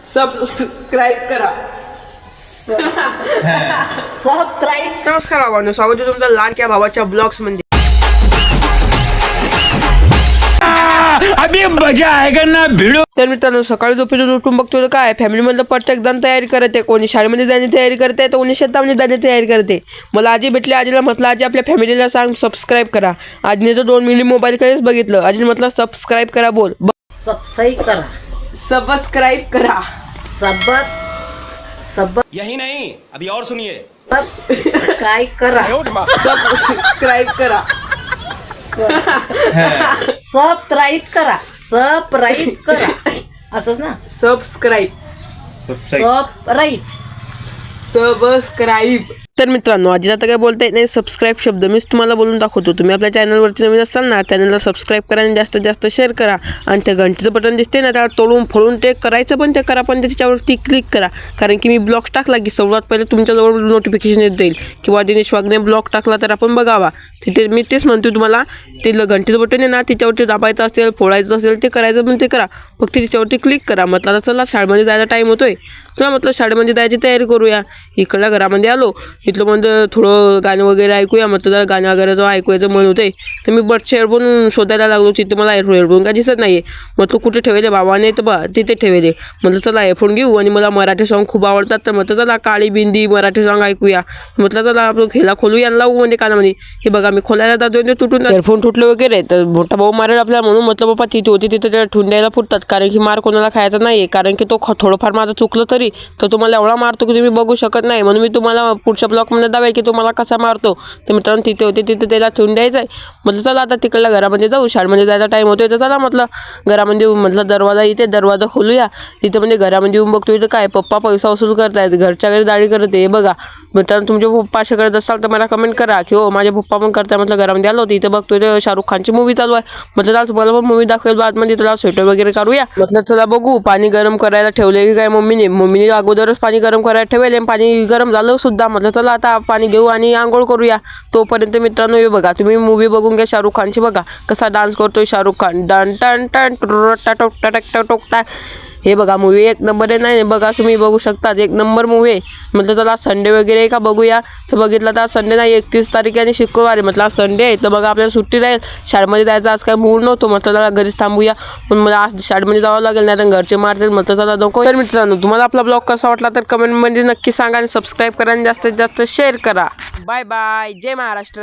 Subscribe करा. Subscribe. नमस्कार भावांनो, स्वागत आहे तुमचं लाडक्या भावाच्या ब्लॉग्स मध्ये. अभी मजा आएगा ना भिड़ो. तर मित्रांनो, सकाळी झोपेतून उठून बघतो काय फॅमिली मधलं प्रत्येक जण तयारी करते. कोणी शाळेमध्ये जाण्याची तयारी करते तर कोणी शेतामध्ये जाण्याची तयारी करते. मला आजी भेटली. आजीला म्हटलं आजी आपल्या फॅमिलीला सांग सबस्क्राईब करा. आजीने तर 2 मिनिट मोबाईल कडेच बघितलं. आजीने म्हटलं सबस्क्राईब करा. बोल सबस्क्राईब करा. सबस्क्राईब करा. यही नहीं अभी और सुनिए. काय करा. सबस्क्राईब करा. सबस्क्राईब करा. सबस्क्राईब करा. असंच ना. सबस्क्राईब. सबस्क्राईब. तर मित्रांनो, आजी आता काय बोलता येत नाही. सबस्क्राईब शब्द मीच तुम्हाला बोलून दाखवतो. तुम्ही आपल्या चॅनलवरती नवीन असाल ना, चॅनलला सबस्क्राईब करा आणि जास्तीत जास्त शेअर करा. आणि ते घंटेचं बटन दिसते ना, त्याला तोडून फोडून ते करायचं पण ते करा, पण त्याच्यावरती क्लिक करा. कारण की मी ब्लॉग टाकला की सर्वात पहिले तुमच्याजवळ नोटिफिकेशन येत जाईल. किंवा दिनेश वाघने ब्लॉग टाकला तर आपण बघावा. तिथे मी तेच म्हणतो तुम्हाला, ते घंटेचं बटन आहे ना, त्याच्यावरती दाबायचं असेल, फोडायचं असेल, ते करायचं पण ते करा. फक्त त्याच्यावरती क्लिक करा. म्हटलं आता चला शाळेमध्ये जायचा टाईम होतोय. चला म्हटलं शाळेमध्ये जायची तयारी करूया. इकडल्या घरामध्ये आलो. इथलं म्हणजे थोडं गाणं वगैरे ऐकूया. म्हटलं जर गाणं वगैरे जो ऐकूयाचं मन होतंय तर मी बटचे हेडफोन शोधायला लागलो. तिथे मला हेडफोन का दिसत नाही आहे. म्हटलं कुठे ठेवले बाबाने तर बा तिथे ठेवले. म्हटलं चला हेडफोन घेऊ. आणि मला मराठी सॉन्ग खूप आवडतात. तर म्हटलं चला काळी बिंदी मराठी सॉन्ग ऐकूया. म्हटलं चला आपण खेळा खोलूया आणि लावू म्हणजे कानामध्ये. हे बघा मी खोलायला जातो तुटून हेडफोन तुटले वगैरे तर मोठा भाऊ मारेल आपल्याला. म्हणून म्हटलं बाबा तिथे होती तिथे त्याला ठुंडायला फुटतात. कारण की मार कोणाला खायचा नाही आहे. कारण की तो थोडंफार माझं चुकलं तरी तर तुम्हाला एवढा मारतो की तुम्ही बघू शकत नाही. म्हणून मी तुम्हाला पुढच्या ब्लॉगमध्ये दावेल की तुम्हाला कसा मारतो. तर मित्रांनो तिथे होते तिथे त्याला ठेवून द्यायचं आहे. म्हटलं चला आता तिकडल्या घरामध्ये जाऊ. शाळेमध्ये जायचा टाईम होतोय तर चला म्हटलं घरामध्ये म्हटलं दरवाजा इथे दरवाजा खोलूया. तिथं म्हणजे घरामध्ये येऊन बघतोय तर काय पप्पा पैसा वसूल करतायत. घरच्या घरी दाढी करते. हे बघा मित्रांनो, तुमचे पप्पा असे करत असाल तर मला कमेंट करा की हो माझे पप्पा पण करताय. म्हटलं घरामध्ये आलो होतं इथं बघतोय तर शाहरुख खानची मूवी चालू आहे. म्हटलं चला तुम्हाला पण मूवी दाखवेल बादमध्ये. त्याला स्वेटर वगैरे करूया. म्हटलं चला बघू. पाणी गरम करायला ठेवले की काय मम्मीने अगोदरच पाणी गरम करायला ठेवले. पाणी गरम झालं सुद्धा. म्हटलं चला आता पाणी घेऊ आणि आंघोळ करूया. तोपर्यंत मित्रांनो हे बघा तुम्ही मूवी बघून घ्या शाहरुख खानची. बघा कसा डान्स करतोय शाहरुख खान. डन टन टन टोकटा. हे बघा मूवी एक नंबर आहे. नाही बघा तुम्ही बघू शकतात एक नंबर मूवी आहे. म्हटलं चला संडे वगैरे का बघूया. तर बघितलं तर संडे नाही 31 तारीख आणि शुक्रवार. म्हटलं संडे आहे तर बघा आपल्याला सुट्टी राहील. शाळेमध्ये जायचं आज काय मूड नव्हतं. म्हटलं चला घरीच थांबूया. पण मला आज शाळेमध्ये जावं लागेल नाही तर घरचे मारतील. म्हटलं चला नको. तर मित्रांनो तुम्हाला आपला ब्लॉग कसा वाटला तर कमेंटमध्ये नक्की सांगा आणि सबस्क्राईब करा आणि जास्तीत जास्त शेअर करा. Bye bye. जय महाराष्ट्र.